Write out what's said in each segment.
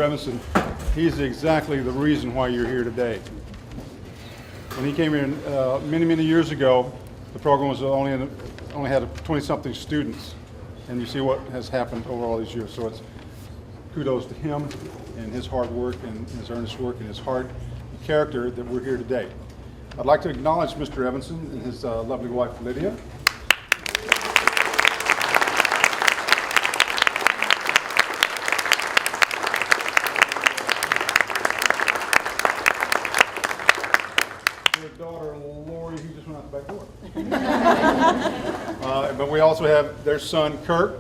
Evanson, he's exactly the reason why you're here today. When he came here many years ago, the program was only had 20-something students, and you see what has happened over all these years. So it's kudos to him and his hard work and his earnest work and his heart and character that we're here today. I'd like to acknowledge Mr. Evanson and his lovely wife, Lydia. Their daughter, Lori, who just went out the back door. But we also have their son, Kurt.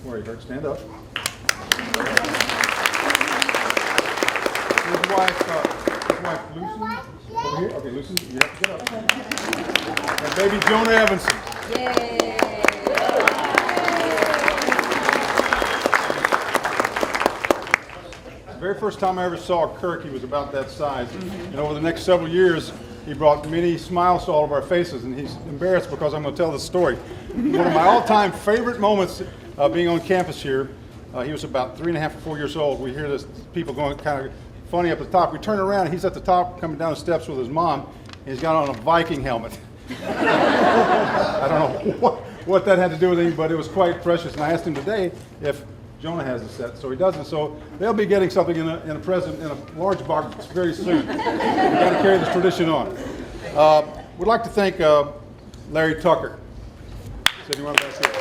Where are you, Kurt? Stand up. His wife, Lucy. Over here? Okay, Lucy, you have to get up. And baby Jonah Evanson. Yay! The very first time I ever saw Kirk, he was about that size. And over the next several years, he brought many smiles to all of our faces, and he's embarrassed because I'm going to tell this story. One of my all-time favorite moments being on campus here, he was about 3.5 or 4 years old. We hear this people going kind of funny up at the top. We turn around, and he's at the top coming down the steps with his mom, and he's got on a Viking helmet. I don't know what that had to do with him, but it was quite precious. And I asked him today if Jonah has a set, so he doesn't. So they'll be getting something in a present in a large box very soon. We've got to carry this tradition on. We'd like to thank Larry Tucker. Is anyone back here?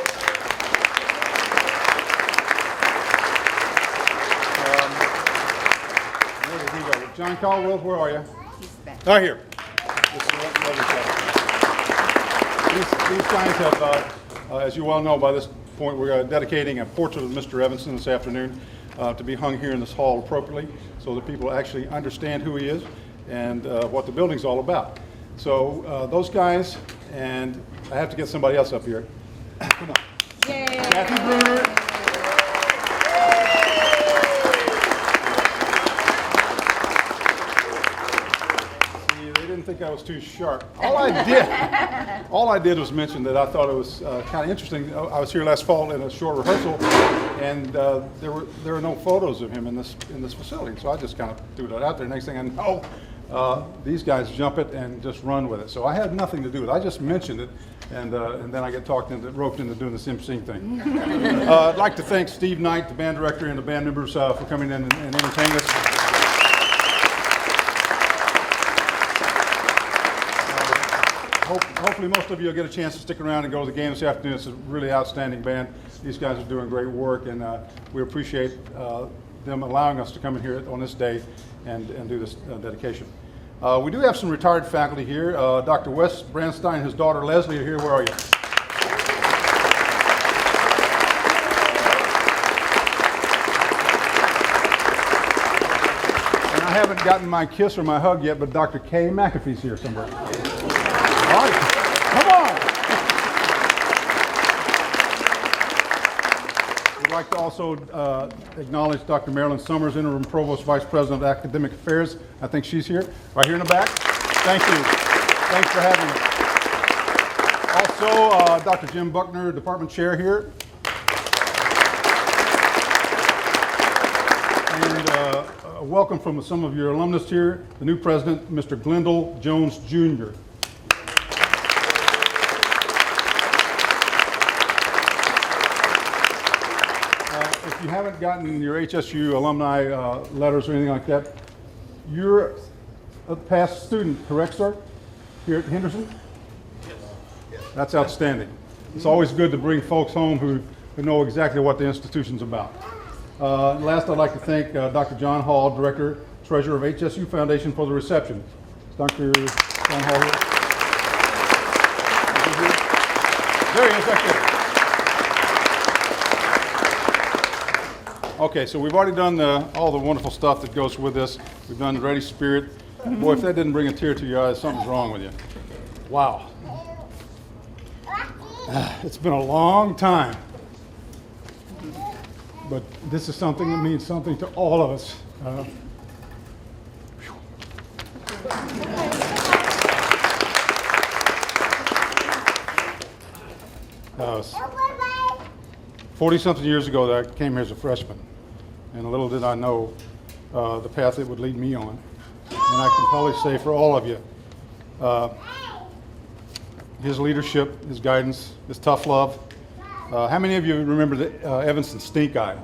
Where did he go? John Caldwell, where are you? He's back. Right here. These guys have, as you well know by this point, we're dedicating a portrait of Mr. Evanson this afternoon to be hung here in this hall appropriately so that people actually understand who he is and what the building's all about. So those guys, and I have to get somebody else up here. Come on. Yay! Matthew Bruner. Think I was too sharp. All I did was mention that I thought it was kind of interesting. I was here last fall in a short rehearsal, and there were no photos of him in this facility. So I just kind of threw that out there. Next thing I know, these guys jump it and just run with it. So I had nothing to do with it. I just mentioned it, and then I get roped into doing the emceeing thing. I'd like to thank Steve Knight, the band director, and the band members for coming in and entertaining us. Hopefully most of you will get a chance to stick around and go to the game this afternoon. It's a really outstanding band. These guys are doing great work, and we appreciate them allowing us to come in here on this day and do this dedication. We do have some retired faculty here. Dr. Wes Brandstein and his daughter Leslie are here. Where are you? And I haven't gotten my kiss or my hug yet, but Dr. Kay McAfee's here somewhere. All right. Come on! We'd like to also acknowledge Dr. Marilyn Summers, Interim Provost Vice President of Academic Affairs. I think she's here, right here in the back. Thank you. Thanks for having us. Also, Dr. Jim Buckner, Department Chair here. And a welcome from some of your alumnus here, the new president, Mr. Wendell Jones, Jr. If you haven't gotten your HSU alumni letters or anything like that, you're a past student, correct, sir? Here at Henderson? Yes. That's outstanding. It's always good to bring folks home who know exactly what the institution's about. Last, I'd like to thank Dr. John Hall, Director, Treasurer of HSU Foundation, for the reception. Is Dr. John Hall here? There he is, right there. Okay, so we've already done all the wonderful stuff that goes with this. We've done the Ready Spirit. Boy, if that didn't bring a tear to your eyes, something's wrong with you. Wow. It's been a long time. But this is something that means something to all of us. 40-something years ago that I came here as a freshman, and little did I know the path it would lead me on. And I can probably say for all of you, his leadership, his guidance, his tough love. How many of you remember the Evanson stink eye?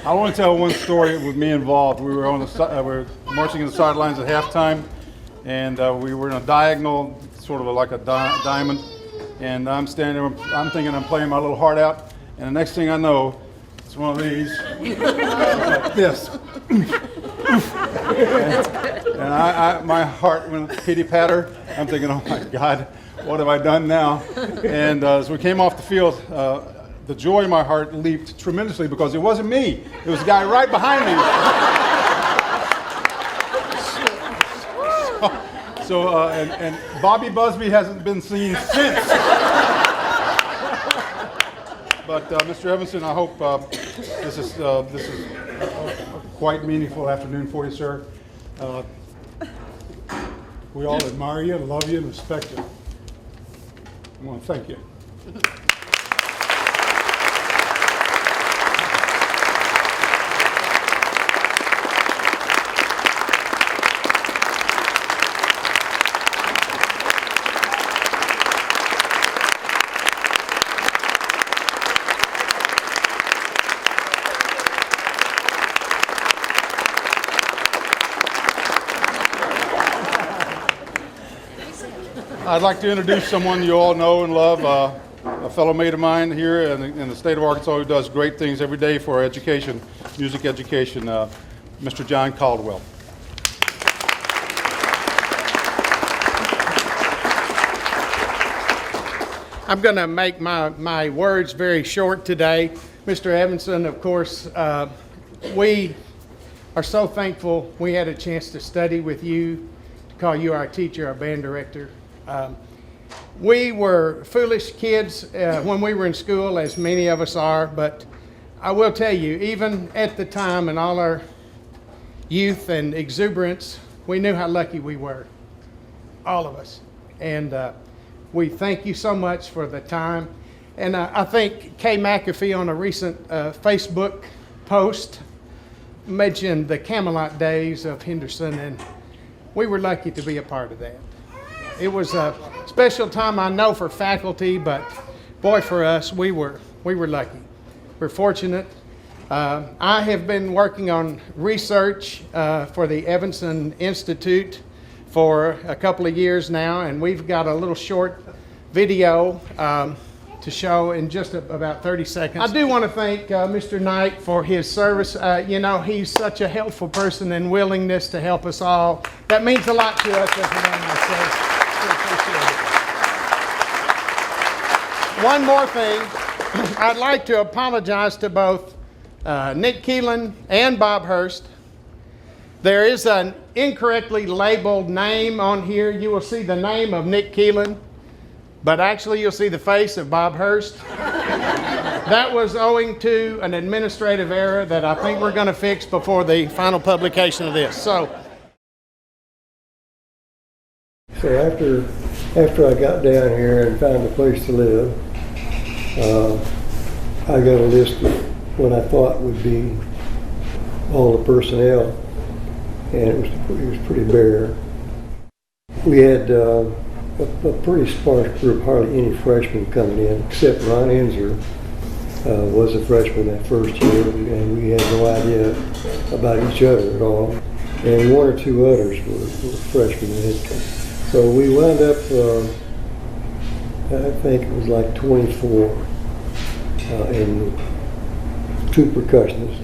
I want to tell one story with me involved. We were on the we were marching in the sidelines at halftime, and we were in a diagonal, sort of like a diamond. And I'm standing there, I'm thinking I'm playing my little heart out, and the next thing I know, it's one of these, like this. And my heart went pity patter. I'm thinking, oh my God, what have I done now? And as we came off the field, the joy in my heart leaped tremendously because it wasn't me. It was the guy right behind me. And Bobby Busby hasn't been seen since. But Mr. Evanson, I hope this is a quite meaningful afternoon for you, sir. We all admire you, love you, and respect you. I want to thank you. I'd like to introduce someone you all know and love, a fellow mate of mine here in the state of Arkansas who does great things every day for our education, music education, Mr. John Caldwell. I'm going to make my words very short today. Mr. Evanson, of course, we are so thankful we had a chance to study with you, to call you our teacher, our band director. We were foolish kids when we were in school, as many of us are, but I will tell you, even at the time in all our youth and exuberance, we knew how lucky we were, all of us. And we thank you so much for the time. And I think Kay McAfee on a recent Facebook post mentioned the Camelot days of Henderson, and we were lucky to be a part of that. It was a special time, I know, for faculty, but boy, for us, we were lucky. We're fortunate. I have been working on research for the Evanson Institute for a couple of years now, and we've got a little short video to show in just about 30 seconds. I do want to thank Mr. Knight for his service. You know, he's such a helpful person and willingness to help us all. That means a lot to us as a man myself. One more thing, I'd like to apologize to both Nick Keelan and Bob Hurst. There is an incorrectly labeled name on here. You will see the name of Nick Keelan, but actually you'll see the face of Bob Hurst. That was owing to an administrative error that I think we're going to fix before the final publication of this. So after I got down here and found a place to live, I got a list of what I thought would be all the personnel, and it was pretty bare. We had a pretty sparse group, hardly any freshmen coming in, except Ron Enzer was a freshman that first year, and we had no idea about each other at all. and one or two others were freshmen in it. So we wound up, I think it was like 24, and two percussionists.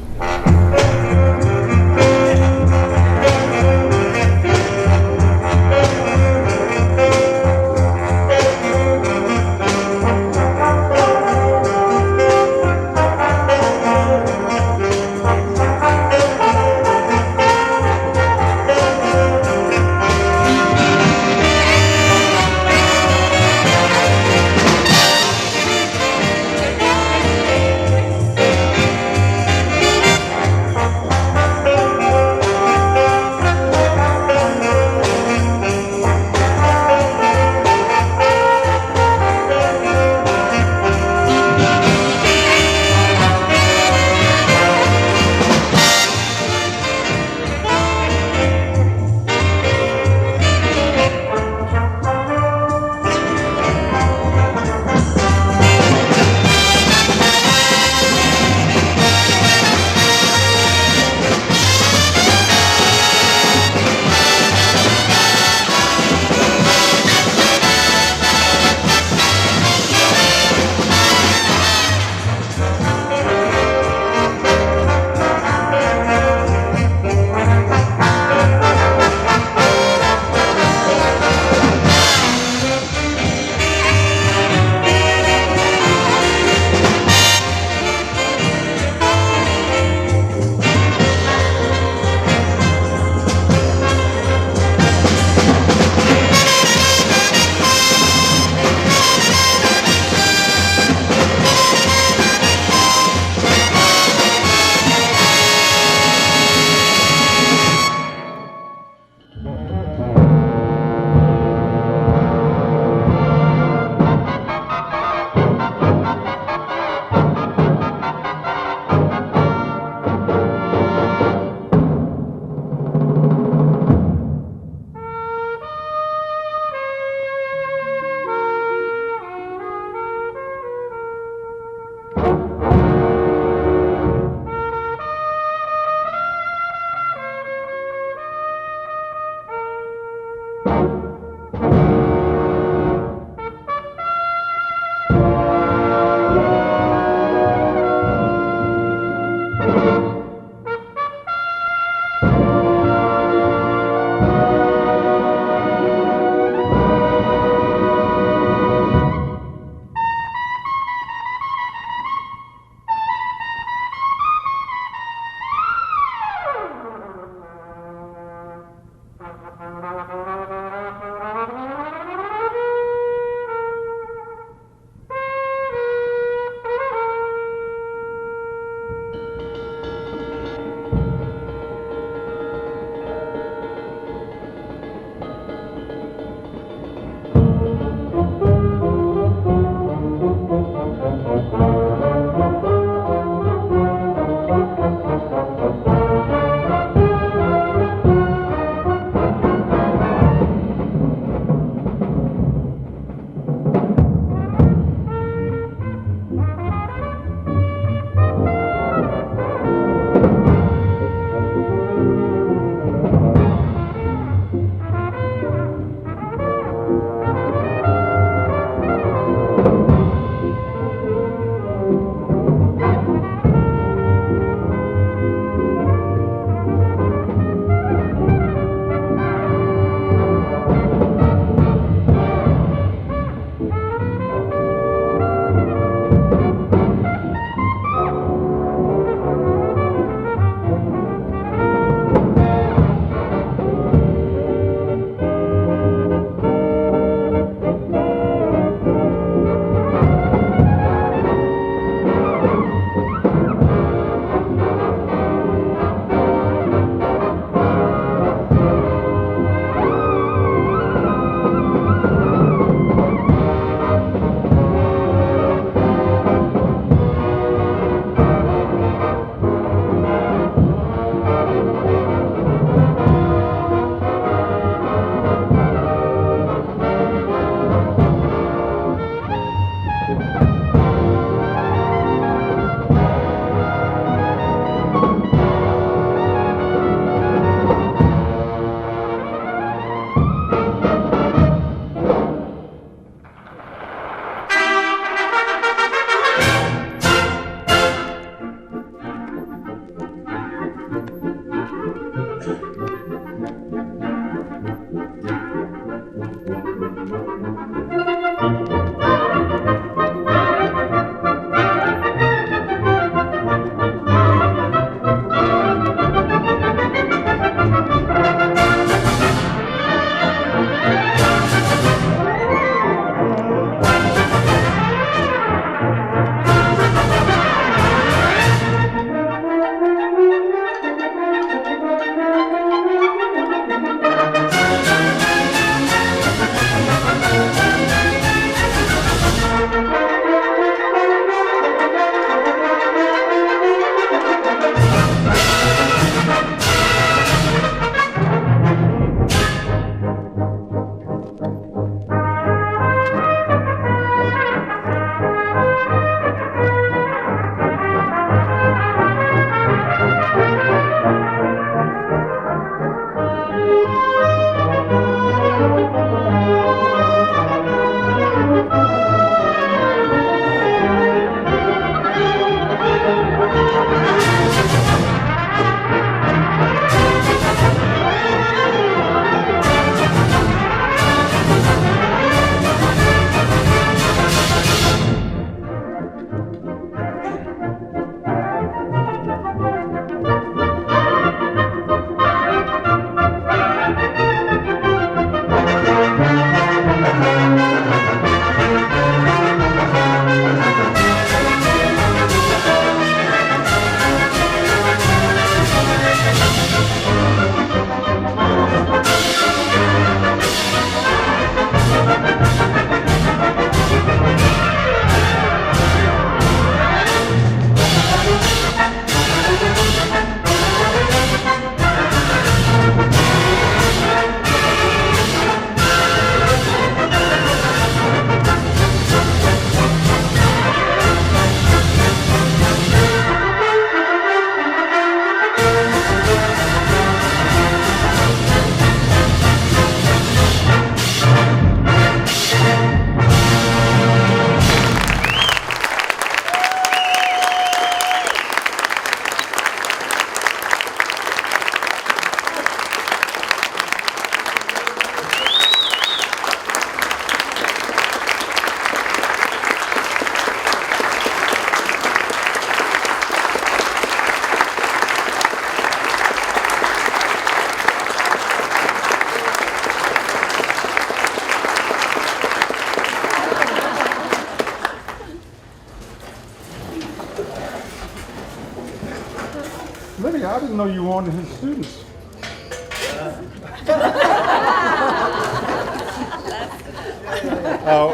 didn't know you were one of his students.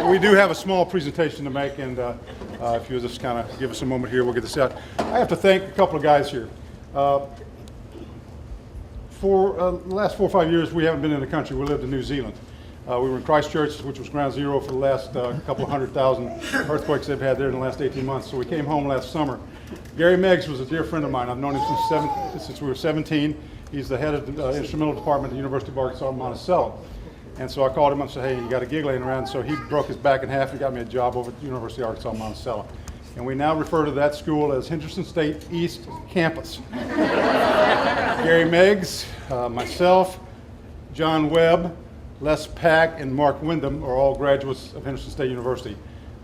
We do have a small presentation to make, and if you'll just kind of give us a moment here, we'll get this out. I have to thank a couple of guys here. For the last 4 or 5 years, we haven't been in the country. We lived in New Zealand. We were in Christchurch, which was ground zero for the last couple of 100,000 earthquakes they've had there in the last 18 months. So we came home last summer. Gary Meggs was a dear friend of mine. I've known him since we were 17. He's the head of the instrumental department at the University of Arkansas in Monticello. And so I called him and said, hey, you got a gig laying around. So he broke his back in half and got me a job over at the University of Arkansas in Monticello. And we now refer to that school as Henderson State East Campus. Gary Meggs, myself, John Webb, Les Pack, and Mark Wyndham are all graduates of Henderson State University.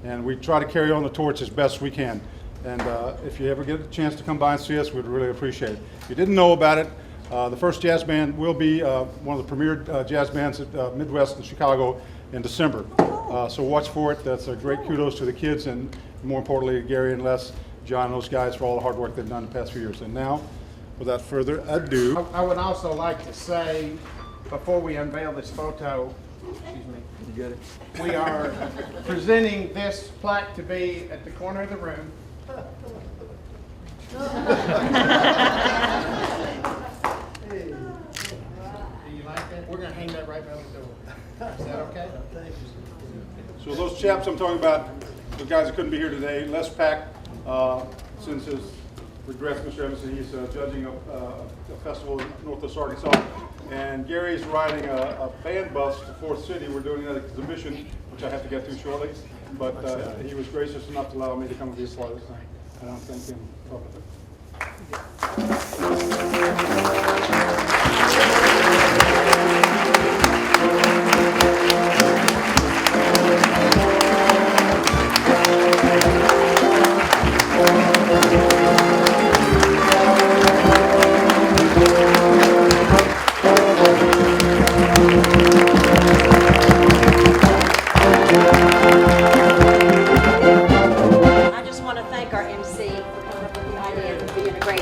And we try to carry on the torch as best we can. And if you ever get a chance to come by and see us, we'd really appreciate it. If you didn't know about it, the first jazz band will be one of the premier jazz bands at Midwest in Chicago in December. So watch for it. That's a great kudos to the kids, and more importantly, Gary and Les, John, and those guys for all the hard work they've done the past few years. And now, without further ado, I would also like to say, before we unveil this photo, excuse me, you got it. We are presenting this plaque to be at the corner of the room. Do you like that? We're going to hang that right by the door. Is that okay? so those chaps I'm talking about, the guys that couldn't be here today, Les Pack, since his regrets, Mr. Evanson, he's judging a festival in Northwest Arkansas. And Gary's riding a band bus to Fourth City. We're doing an exhibition, which I have to get to shortly. But he was gracious enough to allow me to come and be a part of this thing. I want to thank him publicly. I just want to thank our MC for coming up with the idea of being a great